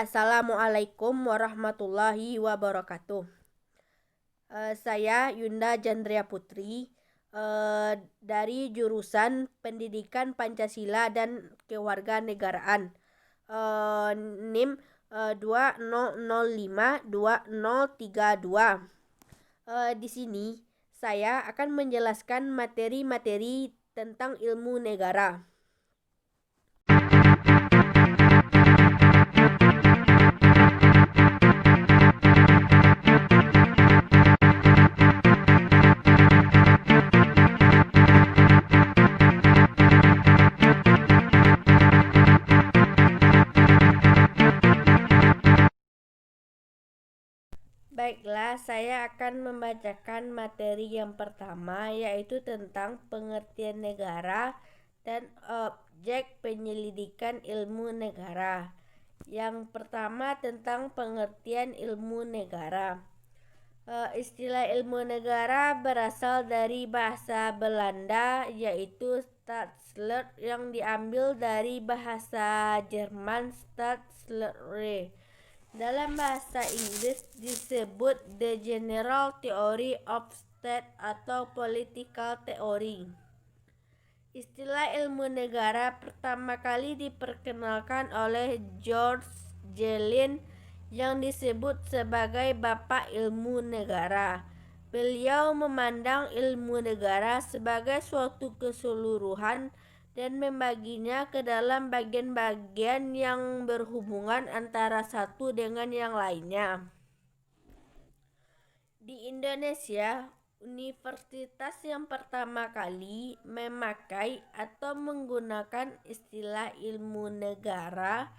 Assalamualaikum warahmatullahi wabarakatuh. Saya Yunda Jandria Putri dari jurusan Pendidikan Pancasila dan Kewarganegaraan. NIM 20052032. Di sini saya akan menjelaskan materi-materi tentang ilmu negara. Baiklah, saya akan membacakan materi yang pertama, yaitu tentang pengertian negara dan objek penyelidikan ilmu negara. Yang pertama tentang pengertian ilmu negara. Istilah ilmu negara berasal dari bahasa Belanda, yaitu Staatsrecht, yang diambil dari bahasa Jerman Staatslehre. Dalam bahasa Inggris disebut The General Theory of State atau Political Theory. Istilah ilmu negara pertama kali diperkenalkan oleh George Jelin yang disebut sebagai Bapak Ilmu Negara. Beliau memandang ilmu negara sebagai suatu keseluruhan dan membaginya ke dalam bagian-bagian yang berhubungan antara satu dengan yang lainnya. Di Indonesia, universitas yang pertama kali memakai atau menggunakan istilah ilmu negara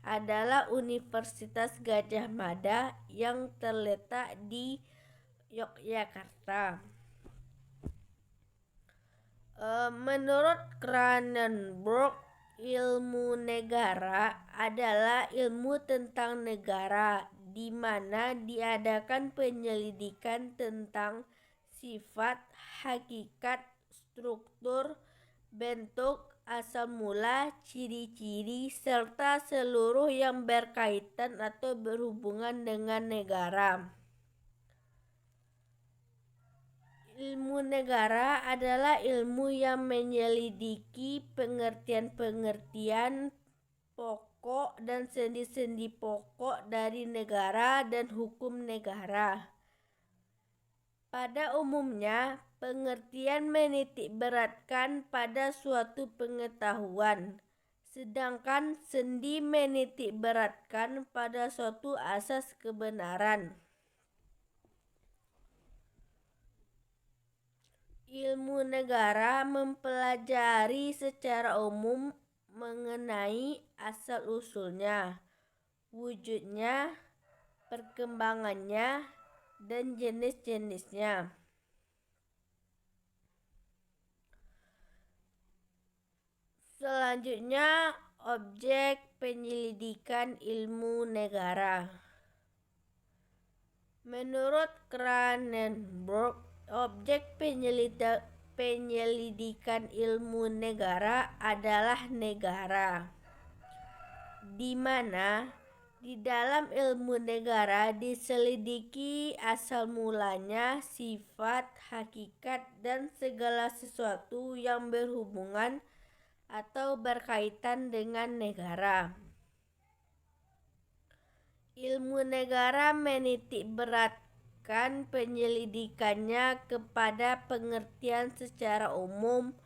adalah Universitas Gadjah Mada yang terletak di Yogyakarta. Menurut Cranenburg, ilmu negara adalah ilmu tentang negara di mana diadakan penyelidikan tentang sifat, hakikat, struktur, bentuk, asal mula, ciri-ciri, serta seluruh yang berkaitan atau berhubungan dengan negara. Ilmu negara adalah ilmu yang menyelidiki pengertian-pengertian pokok dan sendi-sendi pokok dari negara dan hukum negara. Pada umumnya, pengertian menitik beratkan pada suatu pengetahuan, sedangkan sendi menitik beratkan pada suatu asas kebenaran. Ilmu negara mempelajari secara umum mengenai asal-usulnya, wujudnya, perkembangannya, dan jenis-jenisnya. Selanjutnya, objek penyelidikan ilmu negara. Menurut Cranenburg, objek penyelidikan ilmu negara adalah negara, di mana di dalam ilmu negara diselidiki asal mulanya, sifat, hakikat, dan segala sesuatu yang berhubungan atau berkaitan dengan negara. Ilmu negara menitik beratkan penyelidikannya kepada pengertian secara umum,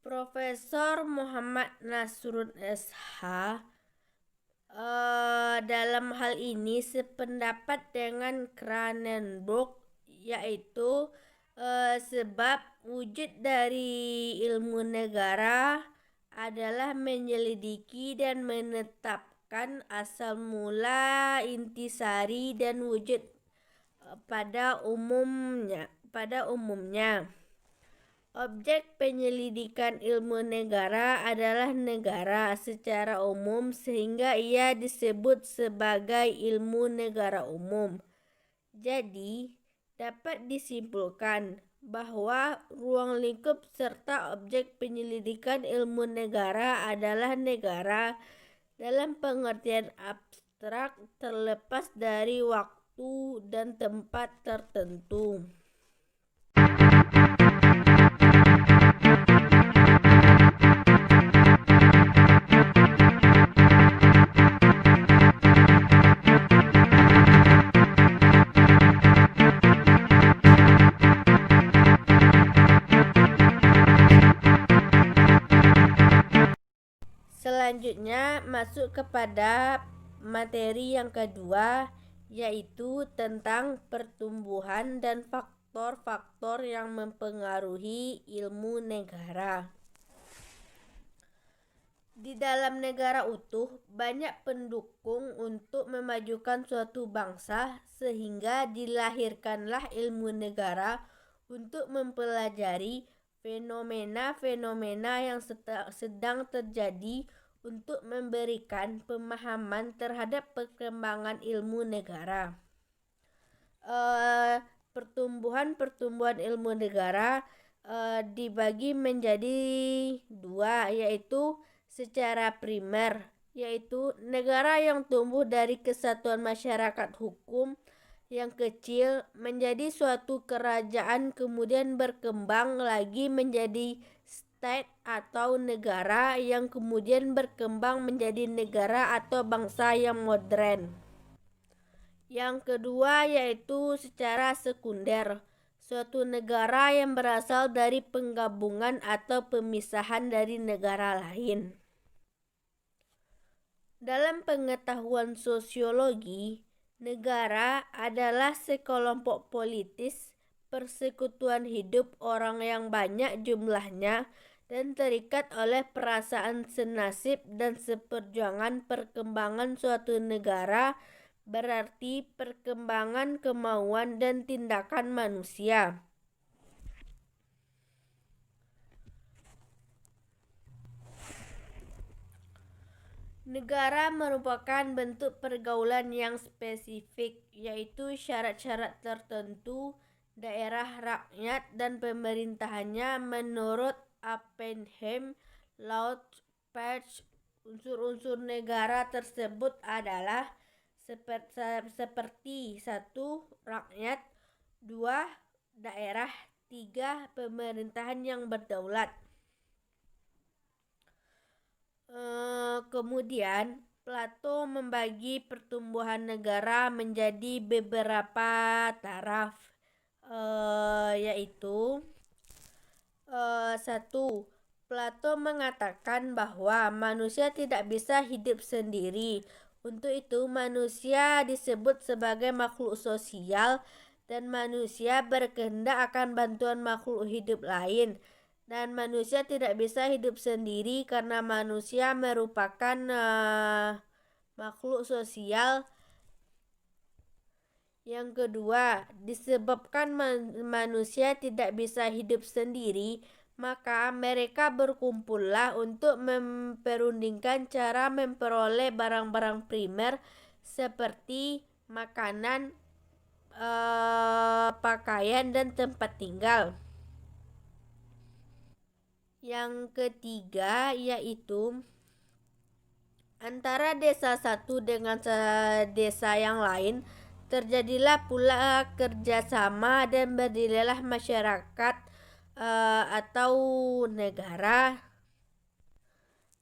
Profesor Muhammad Nasrun SH dalam hal ini sependapat dengan Cranenburg, yaitu sebab wujud dari ilmu negara adalah menyelidiki dan menetapkan asal mula, intisari, dan wujud pada umumnya. Objek penyelidikan ilmu negara adalah negara secara umum, sehingga ia disebut sebagai ilmu negara umum. Jadi, dapat disimpulkan bahwa ruang lingkup serta objek penyelidikan ilmu negara adalah negara dalam pengertian abstrak terlepas dari waktu dan tempat tertentu. Selanjutnya masuk kepada materi yang kedua, yaitu tentang pertumbuhan dan faktor-faktor yang mempengaruhi ilmu negara. Di dalam negara utuh, banyak pendukung untuk memajukan suatu bangsa, sehingga dilahirkanlah ilmu negara untuk mempelajari fenomena-fenomena yang sedang terjadi untuk memberikan pemahaman terhadap perkembangan ilmu negara. Pertumbuhan ilmu negara dibagi menjadi dua, yaitu secara primer, yaitu negara yang tumbuh dari kesatuan masyarakat hukum yang kecil menjadi suatu kerajaan, kemudian berkembang lagi menjadi state atau negara, yang kemudian berkembang menjadi negara atau bangsa yang modern. Yang kedua yaitu secara sekunder, suatu negara yang berasal dari penggabungan atau pemisahan dari negara lain. Dalam pengetahuan sosiologi, negara adalah sekelompok politis, persekutuan hidup orang yang banyak jumlahnya dan terikat oleh perasaan senasib dan seperjuangan. Perkembangan suatu negara berarti perkembangan kemauan dan tindakan manusia. Negara merupakan bentuk pergaulan yang spesifik, yaitu syarat-syarat tertentu, daerah rakyat, dan pemerintahannya menurut Oppenheim, Lord Page. Unsur-unsur negara tersebut adalah seperti 1. Rakyat, 2. Daerah, 3. Pemerintahan yang berdaulat. Kemudian Plato membagi pertumbuhan negara menjadi beberapa taraf, yaitu 1. Plato mengatakan bahwa manusia tidak bisa hidup sendiri. Untuk itu manusia disebut sebagai makhluk sosial, dan manusia berkehendak akan bantuan makhluk hidup lain. Dan manusia tidak bisa hidup sendiri karena manusia merupakan makhluk sosial. Yang kedua, disebabkan manusia tidak bisa hidup sendiri, maka mereka berkumpullah untuk memperundingkan cara memperoleh barang-barang primer seperti makanan, pakaian, dan tempat tinggal. Yang ketiga yaitu antara desa satu dengan desa yang lain terjadilah pula kerjasama dan berdirilah masyarakat atau negara.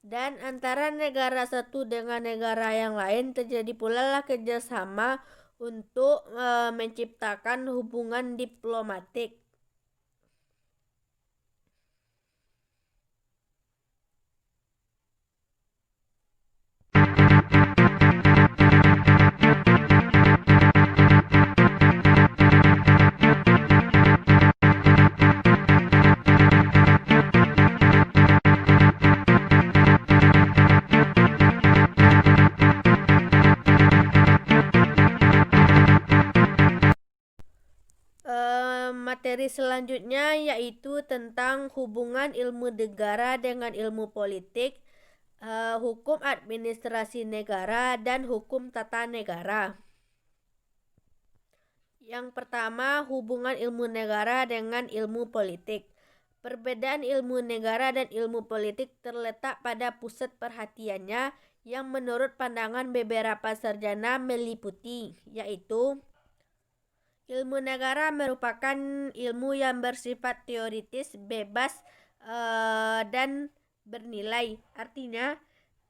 Dan antara negara satu dengan negara yang lain terjadi pula lah kerjasama untuk menciptakan hubungan diplomatik. Materi selanjutnya yaitu tentang hubungan ilmu negara dengan ilmu politik, hukum administrasi negara, dan hukum tata negara. Yang pertama, hubungan ilmu negara dengan ilmu politik. Perbedaan ilmu negara dan ilmu politik terletak pada pusat perhatiannya yang menurut pandangan beberapa sarjana meliputi, yaitu ilmu negara merupakan ilmu yang bersifat teoritis, bebas, dan bernilai. Artinya,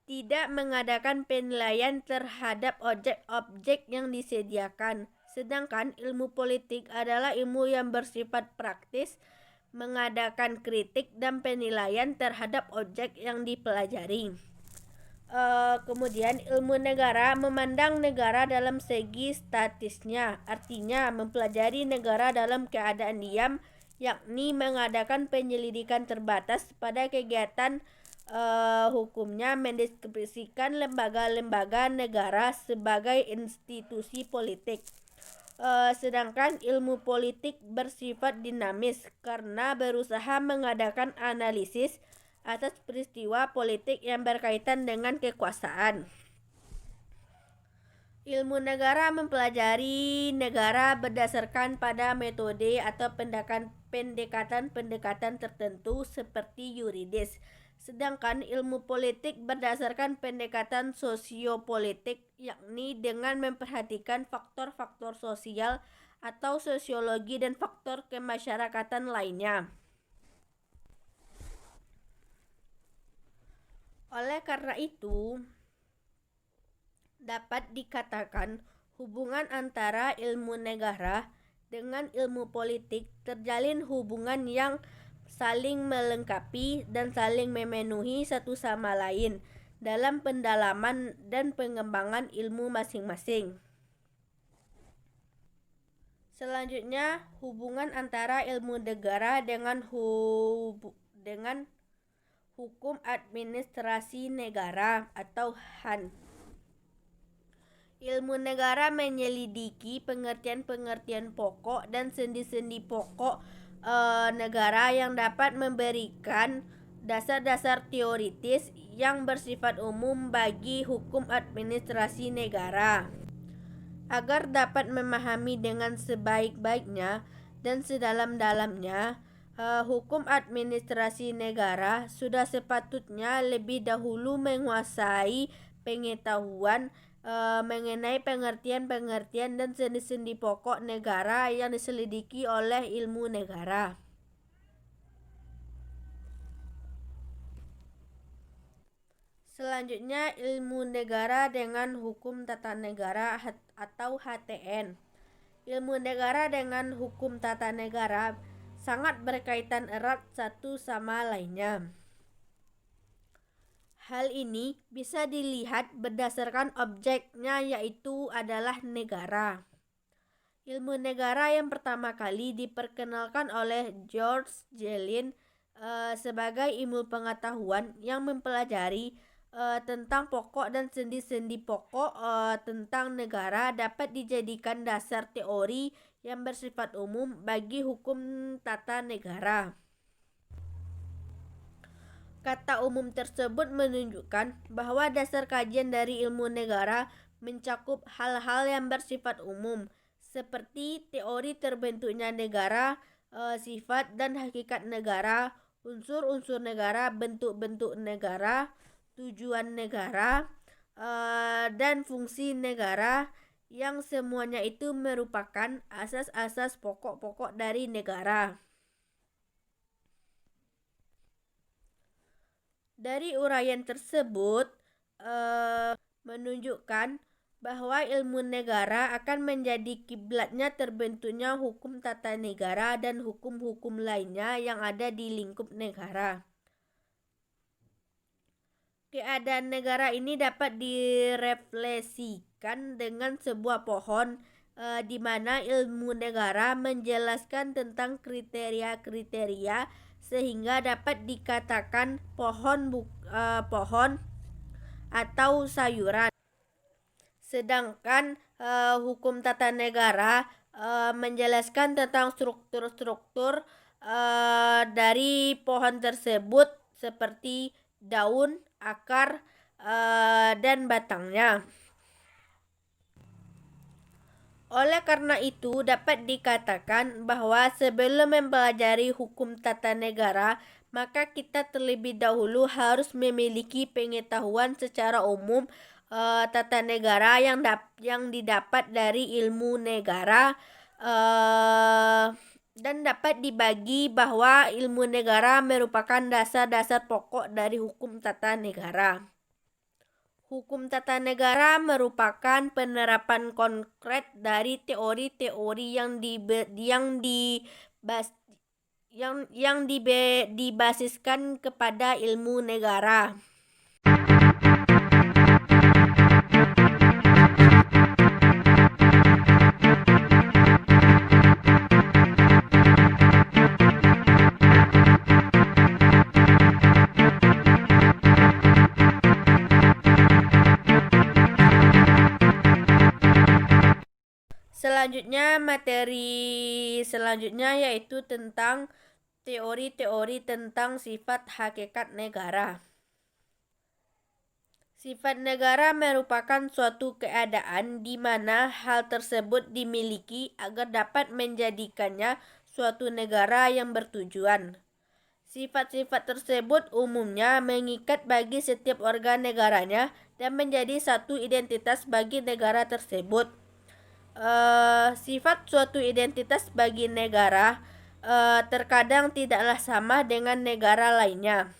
tidak mengadakan penilaian terhadap objek-objek yang disediakan. Sedangkan ilmu politik adalah ilmu yang bersifat praktis, mengadakan kritik dan penilaian terhadap objek yang dipelajari. Kemudian ilmu negara memandang negara dalam segi statisnya, artinya mempelajari negara dalam keadaan diam, yakni mengadakan penyelidikan terbatas pada kegiatan hukumnya, mendeskripsikan lembaga-lembaga negara sebagai institusi politik. Sedangkan ilmu politik bersifat dinamis karena berusaha mengadakan analisis atas peristiwa politik yang berkaitan dengan kekuasaan. Ilmu negara mempelajari negara berdasarkan pada metode atau pendekatan-pendekatan tertentu seperti yuridis. Sedangkan ilmu politik berdasarkan pendekatan sosiopolitik, yakni dengan memperhatikan faktor-faktor sosial atau sosiologi dan faktor kemasyarakatan lainnya. Oleh karena itu, dapat dikatakan hubungan antara ilmu negara dengan ilmu politik terjalin hubungan yang saling melengkapi dan saling memenuhi satu sama lain dalam pendalaman dan pengembangan ilmu masing-masing. Selanjutnya, hubungan antara ilmu negara dengan hukum administrasi negara atau HAN. Ilmu negara menyelidiki pengertian-pengertian pokok dan sendi-sendi pokok negara yang dapat memberikan dasar-dasar teoritis yang bersifat umum bagi hukum administrasi negara. Agar dapat memahami dengan sebaik-baiknya dan sedalam-dalamnya hukum administrasi negara, sudah sepatutnya lebih dahulu menguasai pengetahuan mengenai pengertian-pengertian dan sendi-sendi pokok negara yang diselidiki oleh ilmu negara. Selanjutnya, ilmu negara dengan hukum tata negara atau HTN. Ilmu negara dengan hukum tata negara sangat berkaitan erat satu sama lainnya. Hal ini bisa dilihat berdasarkan objeknya, yaitu adalah negara. Ilmu negara yang pertama kali diperkenalkan oleh George Jelin sebagai ilmu pengetahuan yang mempelajari tentang pokok dan sendi-sendi pokok tentang negara, dapat dijadikan dasar teori yang bersifat umum bagi hukum tata negara. Kata umum tersebut menunjukkan bahwa dasar kajian dari ilmu negara mencakup hal-hal yang bersifat umum, seperti teori terbentuknya negara, sifat dan hakikat negara, unsur-unsur negara, bentuk-bentuk negara, tujuan negara, dan fungsi negara, yang semuanya itu merupakan asas-asas pokok-pokok dari negara. Dari uraian tersebut menunjukkan bahwa ilmu negara akan menjadi kiblatnya terbentuknya hukum tata negara dan hukum-hukum lainnya yang ada di lingkup negara. Keadaan negara ini dapat direfleksikan dengan sebuah pohon di mana ilmu negara menjelaskan tentang kriteria-kriteria sehingga dapat dikatakan pohon atau sayuran. Sedangkan hukum tata negara menjelaskan tentang struktur-struktur dari pohon tersebut seperti daun, akar, dan batangnya. Oleh karena itu, dapat dikatakan bahwa sebelum mempelajari hukum tata negara, maka kita terlebih dahulu harus memiliki pengetahuan secara umum tata negara yang didapat dari ilmu negara, eh, dan dapat dibagi bahwa ilmu negara merupakan dasar-dasar pokok dari hukum tata negara. Hukum tata negara merupakan penerapan konkret dari teori-teori yang dibasiskan kepada ilmu negara. Materi selanjutnya yaitu tentang teori-teori tentang sifat hakikat negara. Sifat negara merupakan suatu keadaan di mana hal tersebut dimiliki agar dapat menjadikannya suatu negara yang bertujuan. Sifat-sifat tersebut umumnya mengikat bagi setiap warga negaranya dan menjadi satu identitas bagi negara tersebut. Sifat suatu identitas bagi negara terkadang tidaklah sama dengan negara lainnya.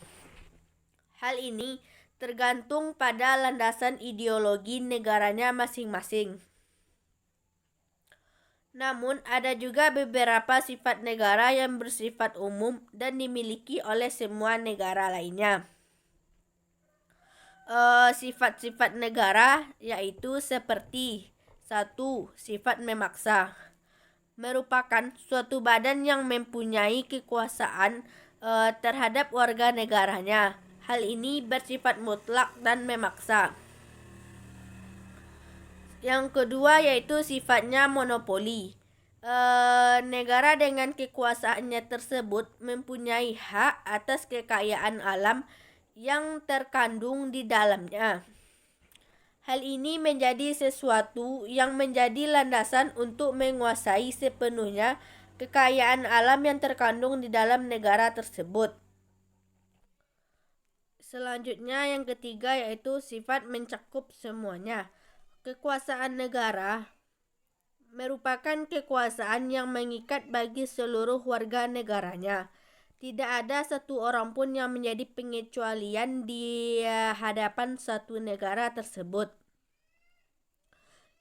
Hal ini tergantung pada landasan ideologi negaranya masing-masing. Namun, ada juga beberapa sifat negara yang bersifat umum dan dimiliki oleh semua negara lainnya. Sifat-sifat negara yaitu seperti 1. Sifat memaksa merupakan suatu badan yang mempunyai kekuasaan terhadap warga negaranya. Hal ini bersifat mutlak dan memaksa. Yang kedua yaitu sifatnya monopoli. Negara dengan kekuasaannya tersebut mempunyai hak atas kekayaan alam yang terkandung di dalamnya. Hal ini menjadi sesuatu yang menjadi landasan untuk menguasai sepenuhnya kekayaan alam yang terkandung di dalam negara tersebut. Selanjutnya yang ketiga yaitu sifat mencakup semuanya. Kekuasaan negara merupakan kekuasaan yang mengikat bagi seluruh warga negaranya. Tidak ada satu orang pun yang menjadi pengecualian di hadapan satu negara tersebut.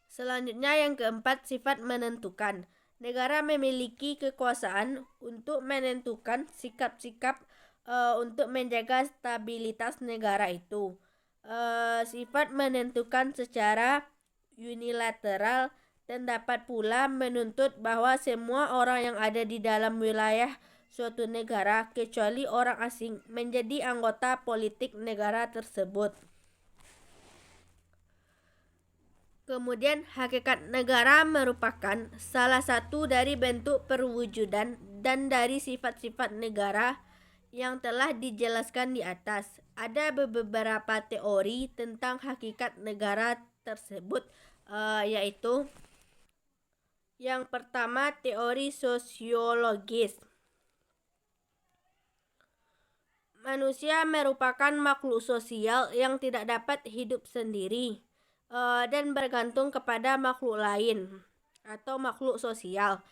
Selanjutnya yang keempat, sifat menentukan. Negara memiliki kekuasaan untuk menentukan sikap-sikap untuk menjaga stabilitas negara itu. Sifat menentukan secara unilateral dan dapat pula menuntut bahwa semua orang yang ada di dalam wilayah suatu negara kecuali orang asing menjadi anggota politik negara tersebut. Kemudian hakikat negara merupakan salah satu dari bentuk perwujudan dan dari sifat-sifat negara yang telah dijelaskan di atas. Ada beberapa teori tentang hakikat negara tersebut, yaitu yang pertama teori sosiologis. Manusia merupakan makhluk sosial yang tidak dapat hidup sendiri dan bergantung kepada makhluk lain atau makhluk sosial.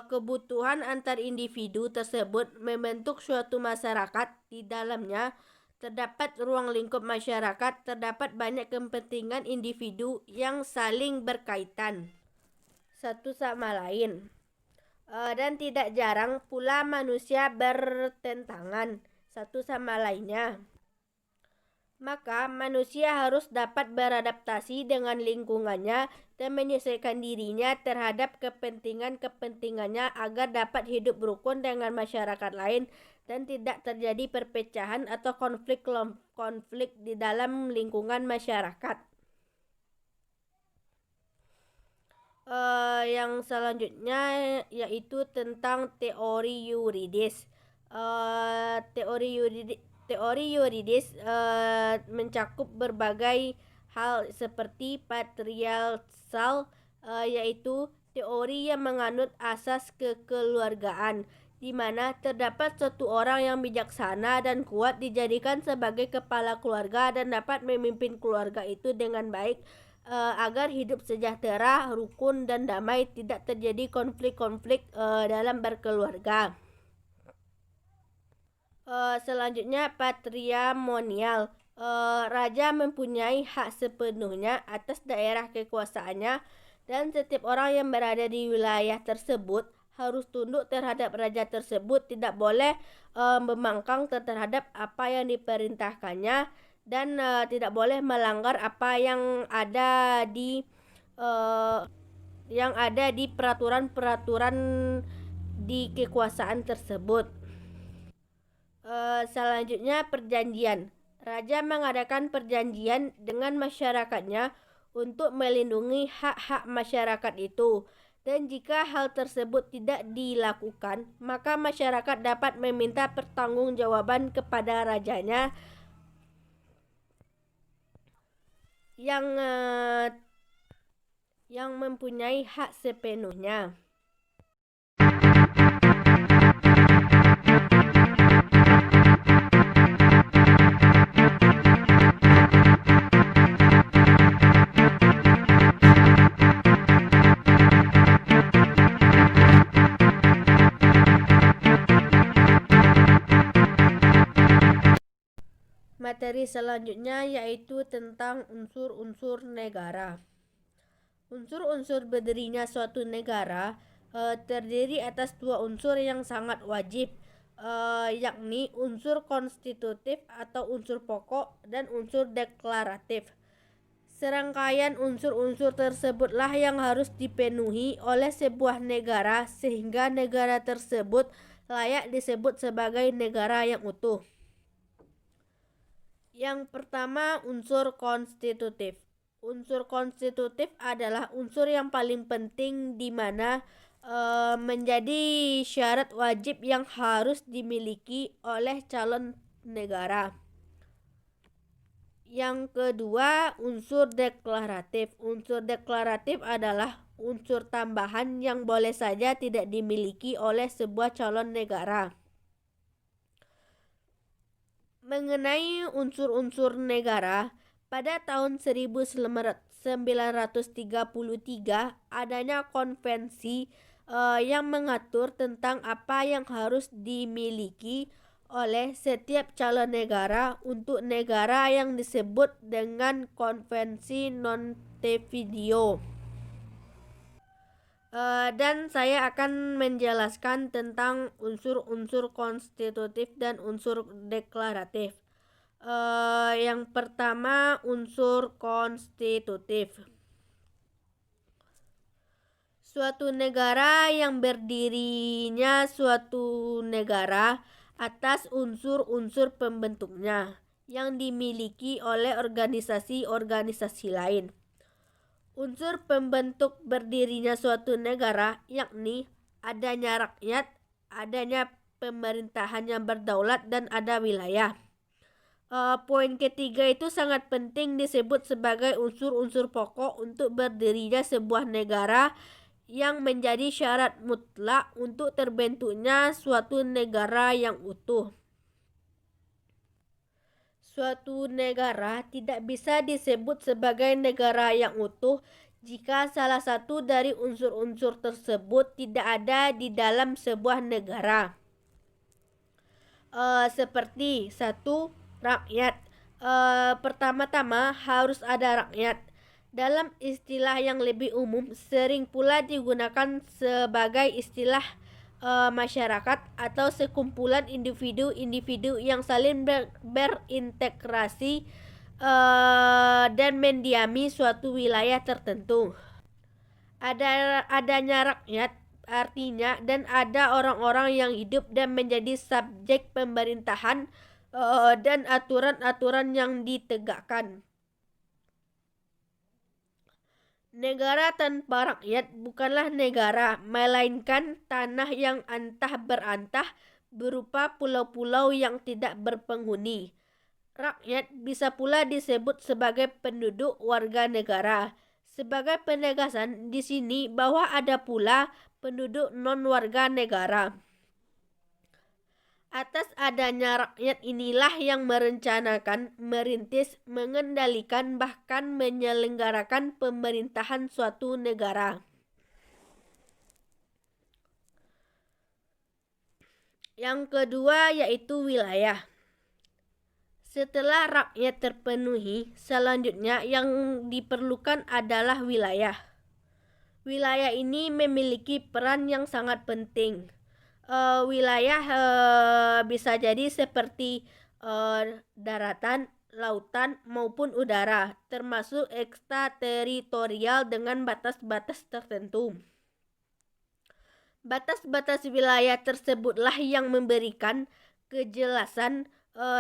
Kebutuhan antar individu tersebut membentuk suatu masyarakat. Di dalamnya terdapat ruang lingkup masyarakat, terdapat banyak kepentingan individu yang saling berkaitan satu sama lain. Dan tidak jarang pula manusia bertentangan satu sama lainnya. Maka manusia harus dapat beradaptasi dengan lingkungannya dan menyesuaikan dirinya terhadap kepentingannya agar dapat hidup rukun dengan masyarakat lain dan tidak terjadi perpecahan atau konflik di dalam lingkungan masyarakat. Yang selanjutnya yaitu tentang teori yuridis. Teori yuridis mencakup berbagai hal seperti patriarkal, yaitu teori yang menganut asas kekeluargaan, di mana terdapat suatu orang yang bijaksana dan kuat dijadikan sebagai kepala keluarga dan dapat memimpin keluarga itu dengan baik, agar hidup sejahtera, rukun, dan damai, tidak terjadi konflik-konflik dalam berkeluarga. Selanjutnya patrimonial. Raja mempunyai hak sepenuhnya atas daerah kekuasaannya, dan setiap orang yang berada di wilayah tersebut harus tunduk terhadap raja tersebut, tidak boleh membangkang terhadap apa yang diperintahkannya, dan tidak boleh melanggar apa yang ada di peraturan-peraturan di kekuasaan tersebut. Selanjutnya perjanjian. Raja mengadakan perjanjian dengan masyarakatnya untuk melindungi hak-hak masyarakat itu. Dan jika hal tersebut tidak dilakukan, maka masyarakat dapat meminta pertanggungjawaban kepada rajanya yang mempunyai hak sepenuhnya. Materi selanjutnya yaitu tentang unsur-unsur negara. Unsur-unsur berdirinya suatu negara terdiri atas dua unsur yang sangat wajib, yakni unsur konstitutif atau unsur pokok dan unsur deklaratif. Serangkaian unsur-unsur tersebutlah yang harus dipenuhi oleh sebuah negara sehingga negara tersebut layak disebut sebagai negara yang utuh. Yang pertama, unsur konstitutif. Unsur konstitutif adalah unsur yang paling penting di mana menjadi syarat wajib yang harus dimiliki oleh calon negara. Yang kedua, unsur deklaratif. Unsur deklaratif adalah unsur tambahan yang boleh saja tidak dimiliki oleh sebuah calon negara. Mengenai unsur-unsur negara, pada tahun 1933 adanya konvensi yang mengatur tentang apa yang harus dimiliki oleh setiap calon negara untuk negara yang disebut dengan Konvensi Montevideo. Dan saya akan menjelaskan tentang unsur-unsur konstitutif dan unsur deklaratif. Yang pertama, unsur konstitutif. Suatu negara yang berdirinya suatu negara atas unsur-unsur pembentuknya yang dimiliki oleh organisasi-organisasi lain. Unsur pembentuk berdirinya suatu negara yakni adanya rakyat, adanya pemerintahan yang berdaulat, dan ada wilayah. Poin ketiga itu sangat penting disebut sebagai unsur-unsur pokok untuk berdirinya sebuah negara yang menjadi syarat mutlak untuk terbentuknya suatu negara yang utuh. Suatu negara tidak bisa disebut sebagai negara yang utuh jika salah satu dari unsur-unsur tersebut tidak ada di dalam sebuah negara. Seperti satu, rakyat. Pertama-tama harus ada rakyat. Dalam istilah yang lebih umum sering pula digunakan sebagai istilah masyarakat atau sekumpulan individu-individu yang saling berintegrasi dan mendiami suatu wilayah tertentu. Adanya rakyat artinya dan ada orang-orang yang hidup dan menjadi subjek pemerintahan dan aturan-aturan yang ditegakkan. Negara tanpa rakyat bukanlah negara, melainkan tanah yang antah berantah berupa pulau-pulau yang tidak berpenghuni. Rakyat bisa pula disebut sebagai penduduk warga negara. sebagai penegasan di sini bahwa ada pula penduduk non-warga negara. Atas adanya rakyat inilah yang merencanakan, merintis, mengendalikan, bahkan menyelenggarakan pemerintahan suatu negara. Yang kedua yaitu wilayah. Setelah rakyat terpenuhi, selanjutnya yang diperlukan adalah wilayah. Wilayah ini memiliki peran yang sangat penting. Wilayah bisa jadi seperti daratan, lautan maupun udara, termasuk ekstrateritorial dengan batas-batas tertentu. Batas-batas wilayah tersebutlah yang memberikan kejelasan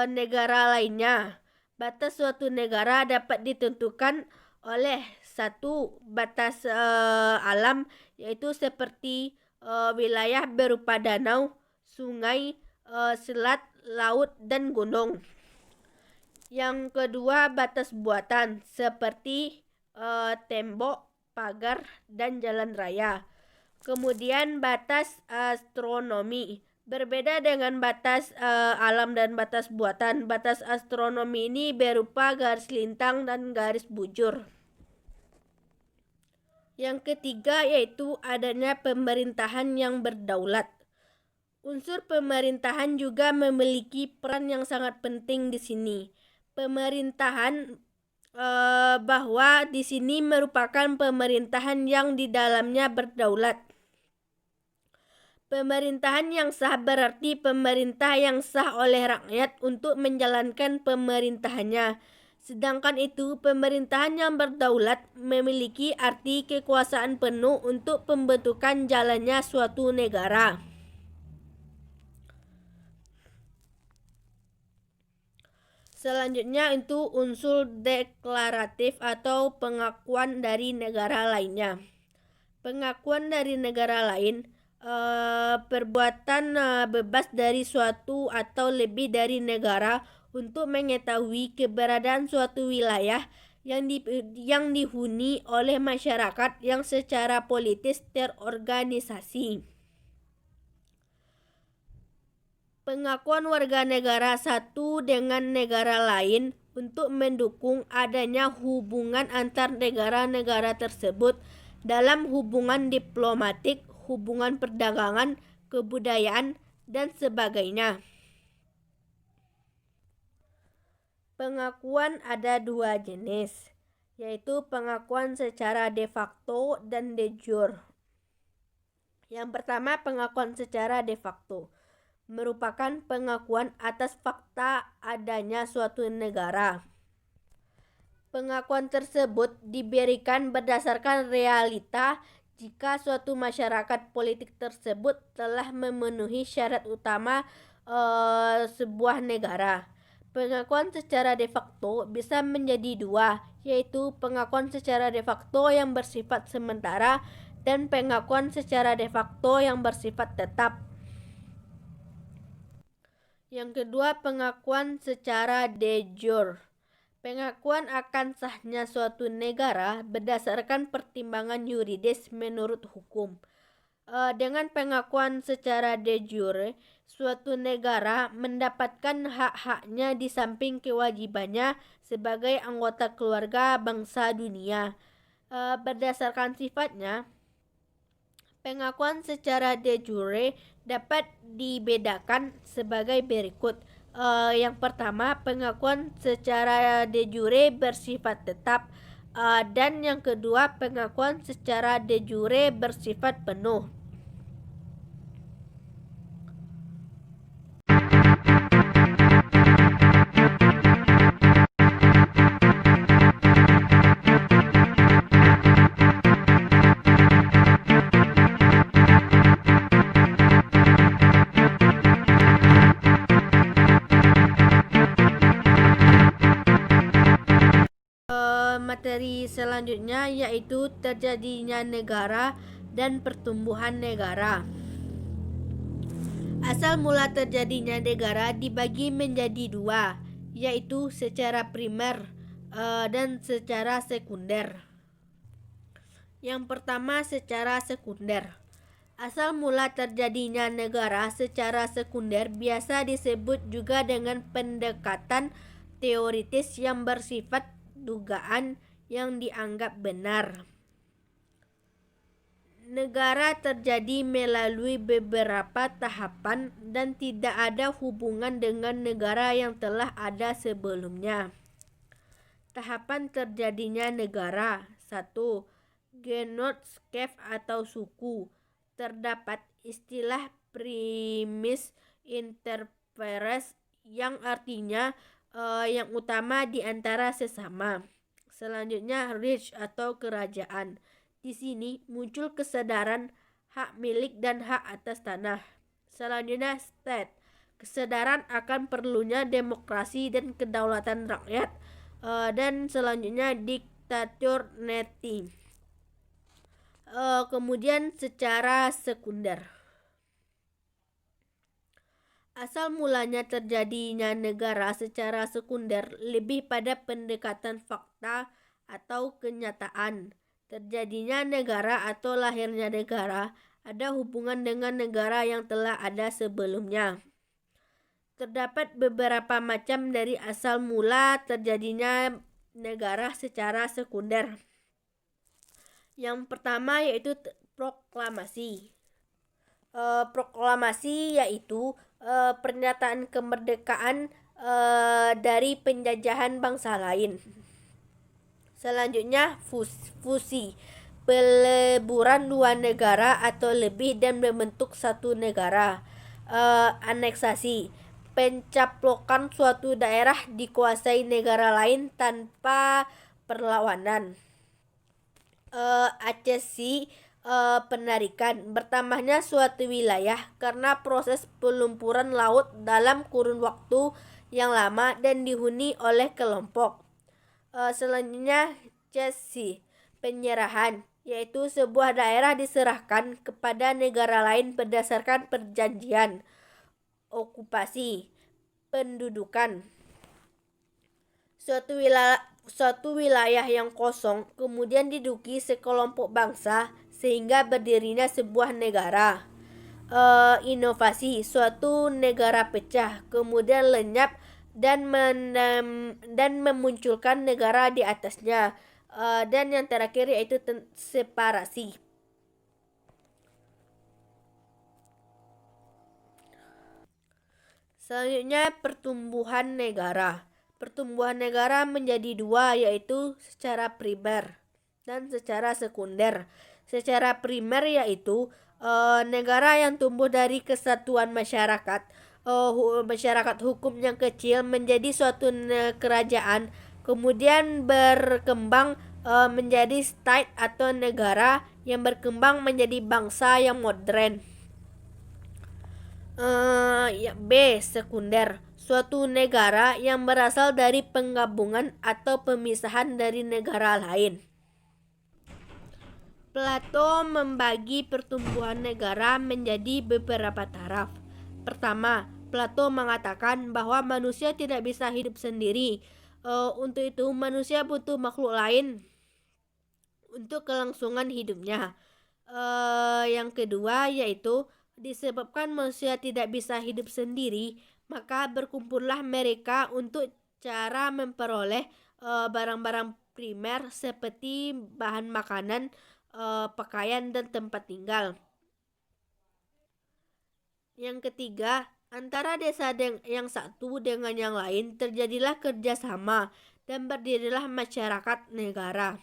negara lainnya. Batas suatu negara dapat ditentukan oleh satu batas alam, yaitu seperti wilayah berupa danau, sungai, selat, laut, dan gunung. Yang kedua, batas buatan seperti tembok, pagar, dan jalan raya. Kemudian batas astronomi. Berbeda dengan batas alam dan batas buatan, batas astronomi ini berupa garis lintang dan garis bujur. Yang ketiga yaitu adanya pemerintahan yang berdaulat. Unsur pemerintahan juga memiliki peran yang sangat penting di sini. Pemerintahan bahwa di sini merupakan pemerintahan yang di dalamnya berdaulat. Pemerintahan yang sah berarti pemerintah yang sah oleh rakyat untuk menjalankan pemerintahannya. Sedangkan itu, pemerintahan yang berdaulat memiliki arti kekuasaan penuh untuk pembentukan jalannya suatu negara. Selanjutnya itu unsur deklaratif atau pengakuan dari negara lainnya. Pengakuan dari negara lain, perbuatan bebas dari suatu atau lebih dari negara untuk mengetahui keberadaan suatu wilayah yang dihuni oleh masyarakat yang secara politis terorganisasi. Pengakuan warga negara satu dengan negara lain untuk mendukung adanya hubungan antar negara-negara tersebut dalam hubungan diplomatik, hubungan perdagangan, kebudayaan, dan sebagainya. Pengakuan ada dua jenis, yaitu pengakuan secara de facto dan de jure. Yang pertama, pengakuan secara de facto merupakan pengakuan atas fakta adanya suatu negara. Pengakuan tersebut diberikan berdasarkan realita jika suatu masyarakat politik tersebut telah memenuhi syarat utama sebuah negara. Pengakuan secara de facto bisa menjadi dua, yaitu pengakuan secara de facto yang bersifat sementara dan pengakuan secara de facto yang bersifat tetap. Yang kedua, pengakuan secara de jure. Pengakuan akan sahnya suatu negara berdasarkan pertimbangan yuridis menurut hukum. Dengan pengakuan secara de jure, suatu negara mendapatkan hak-haknya di samping kewajibannya sebagai anggota keluarga bangsa dunia. Berdasarkan sifatnya, pengakuan secara de jure dapat dibedakan sebagai berikut. Yang pertama, pengakuan secara de jure bersifat tetap, dan yang kedua, pengakuan secara de jure bersifat penuh. Materi selanjutnya yaitu terjadinya negara dan pertumbuhan negara. Asal mula terjadinya negara dibagi menjadi dua, yaitu secara primer dan secara sekunder. Yang pertama, secara sekunder. Asal mula terjadinya negara secara sekunder biasa disebut juga dengan pendekatan teoritis yang bersifat dugaan yang dianggap benar. Negara terjadi melalui beberapa tahapan dan tidak ada hubungan dengan negara yang telah ada sebelumnya. Tahapan terjadinya negara. 1. Genotype atau suku. Terdapat istilah primis inter pares yang artinya yang utama di antara sesama. Selanjutnya Reich atau kerajaan. Di sini muncul kesadaran hak milik dan hak atas tanah. Selanjutnya state. Kesadaran akan perlunya demokrasi dan kedaulatan rakyat. Dan selanjutnya diktator neti. Kemudian secara sekunder. Asal mulanya terjadinya negara secara sekunder lebih pada pendekatan fakta atau kenyataan. Terjadinya negara atau lahirnya negara ada hubungan dengan negara yang telah ada sebelumnya. Terdapat beberapa macam dari asal mula terjadinya negara secara sekunder. Yang pertama yaitu proklamasi. Proklamasi yaitu pernyataan kemerdekaan dari penjajahan bangsa lain. Selanjutnya fusi, peleburan dua negara atau lebih dan membentuk satu negara. Aneksasi, pencaplokan suatu daerah dikuasai negara lain tanpa perlawanan. Aksesi, penarikan, bertambahnya suatu wilayah karena proses pelumpuran laut dalam kurun waktu yang lama dan dihuni oleh kelompok. Selanjutnya cesi, penyerahan, yaitu sebuah daerah diserahkan kepada negara lain berdasarkan perjanjian. Okupasi, pendudukan, suatu wilayah yang kosong kemudian diduduki sekelompok bangsa sehingga berdirinya sebuah negara. Inovasi, suatu negara pecah kemudian lenyap dan memunculkan negara di atasnya. Dan yang terakhir yaitu separasi. Selanjutnya pertumbuhan negara. Pertumbuhan negara menjadi dua, yaitu secara primer dan secara sekunder. Secara primer yaitu negara yang tumbuh dari kesatuan masyarakat, masyarakat hukum yang kecil menjadi suatu kerajaan, kemudian berkembang menjadi state atau negara yang berkembang menjadi bangsa yang modern. B. Sekunder, suatu negara yang berasal dari penggabungan atau pemisahan dari negara lain. Plato membagi pertumbuhan negara menjadi beberapa taraf. Pertama, Plato mengatakan bahwa manusia tidak bisa hidup sendiri. Untuk itu manusia butuh makhluk lain untuk kelangsungan hidupnya. Yang kedua yaitu disebabkan manusia tidak bisa hidup sendiri, maka berkumpullah mereka untuk cara memperoleh barang-barang primer seperti bahan makanan, pakaian, dan tempat tinggal. Yang ketiga, antara desa yang satu dengan yang lain terjadilah kerjasama dan berdirilah masyarakat negara.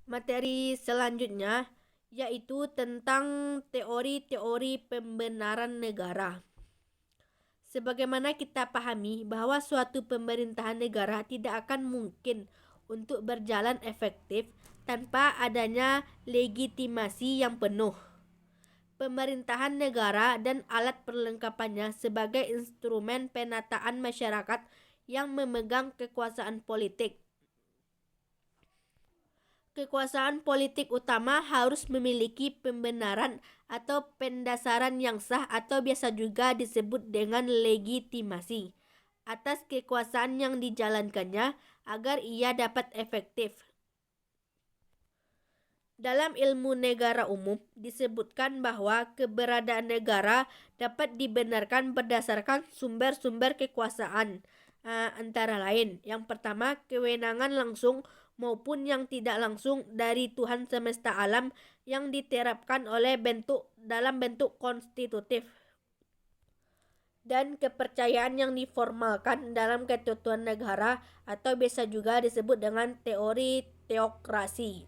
Materi selanjutnya yaitu tentang teori-teori pembenaran negara. Sebagaimana kita pahami bahwa suatu pemerintahan negara tidak akan mungkin untuk berjalan efektif tanpa adanya legitimasi yang penuh. pemerintahan negara dan alat perlengkapannya sebagai instrumen penataan masyarakat yang memegang kekuasaan politik. Kekuasaan politik utama harus memiliki pembenaran atau pendasaran yang sah atau biasa juga disebut dengan legitimasi atas kekuasaan yang dijalankannya agar ia dapat efektif. Dalam ilmu negara umum disebutkan bahwa keberadaan negara dapat dibenarkan berdasarkan sumber-sumber kekuasaan, antara lain. Yang pertama, kewenangan langsung maupun yang tidak langsung dari Tuhan semesta alam yang diterapkan dalam bentuk konstitutif, dan kepercayaan yang diformalkan dalam ketentuan negara atau biasa juga disebut dengan teori teokrasi.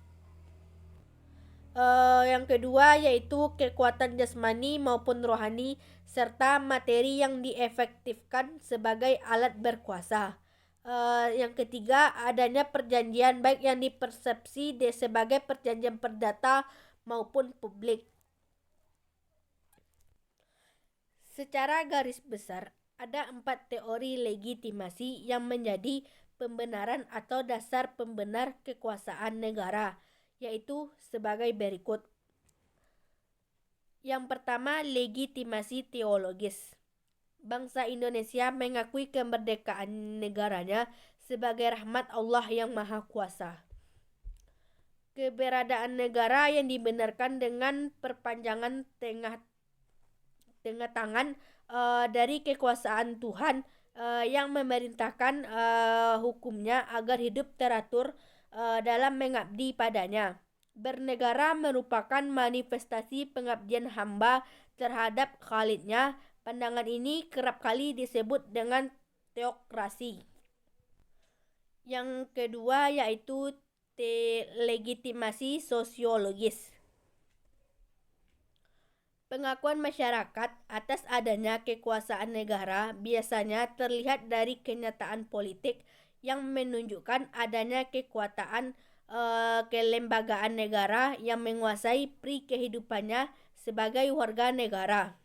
Yang kedua yaitu kekuatan jasmani maupun rohani serta materi yang diefektifkan sebagai alat berkuasa. Yang ketiga, adanya perjanjian baik yang dipersepsi sebagai perjanjian perdata maupun publik. Secara garis besar, ada 4 teori legitimasi yang menjadi pembenaran atau dasar pembenar kekuasaan negara, yaitu sebagai berikut. Yang pertama, legitimasi teologis. Bangsa Indonesia mengakui kemerdekaan negaranya sebagai rahmat Allah yang Maha Kuasa. Keberadaan negara yang dibenarkan dengan perpanjangan tengah tangan dari kekuasaan Tuhan yang memerintahkan hukumnya agar hidup teratur dalam mengabdi padanya. Bernegara merupakan manifestasi pengabdian hamba terhadap Khalidnya. Pandangan ini kerap kali disebut dengan teokrasi. Yang kedua yaitu legitimasi sosiologis. Pengakuan masyarakat atas adanya kekuasaan negara biasanya terlihat dari kenyataan politik yang menunjukkan adanya kekuatan kelembagaan negara yang menguasai pri kehidupannya sebagai warga negara.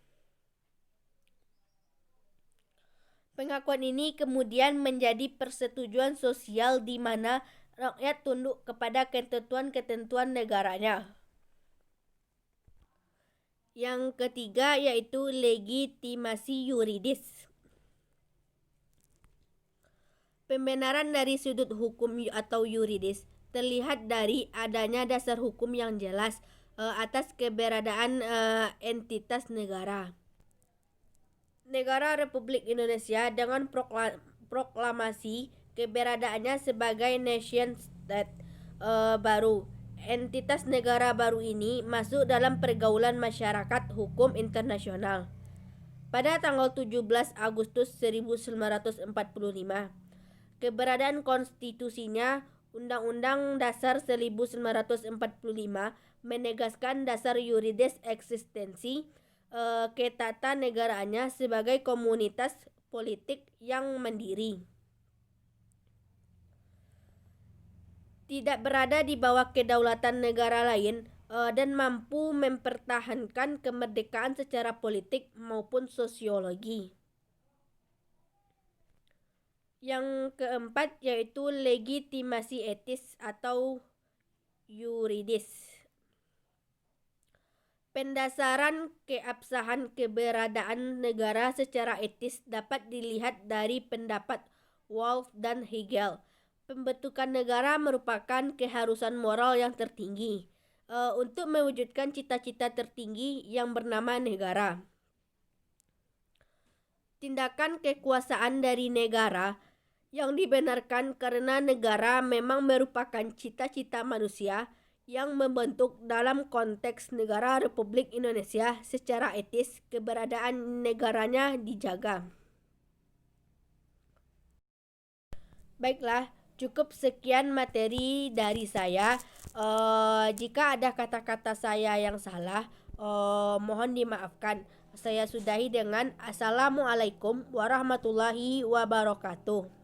Pengakuan ini kemudian menjadi persetujuan sosial di mana rakyat tunduk kepada ketentuan-ketentuan negaranya. Yang ketiga yaitu legitimasi yuridis. Pembenaran dari sudut hukum atau yuridis terlihat dari adanya dasar hukum yang jelas atas keberadaan entitas negara. Negara Republik Indonesia dengan proklamasi keberadaannya sebagai nation state baru. Entitas negara baru ini masuk dalam pergaulan masyarakat hukum internasional. Pada tanggal 17 Agustus 1945, keberadaan konstitusinya Undang-Undang Dasar 1945 menegaskan dasar yuridis eksistensi ketatanegaraannya sebagai komunitas politik yang mandiri, tidak berada di bawah kedaulatan negara lain dan mampu mempertahankan kemerdekaan secara politik maupun sosiologi. Yang keempat yaitu legitimasi etis atau yuridis. Pendasaran keabsahan keberadaan negara secara etis dapat dilihat dari pendapat Wolff dan Hegel. Pembentukan negara merupakan keharusan moral yang tertinggi untuk mewujudkan cita-cita tertinggi yang bernama negara. Tindakan kekuasaan dari negara yang dibenarkan karena negara memang merupakan cita-cita manusia yang membentuk dalam konteks negara Republik Indonesia secara etis keberadaan negaranya dijaga. Baiklah, cukup sekian materi dari saya. Jika ada kata-kata saya yang salah, mohon dimaafkan. Saya sudahi dengan Assalamualaikum warahmatullahi wabarakatuh.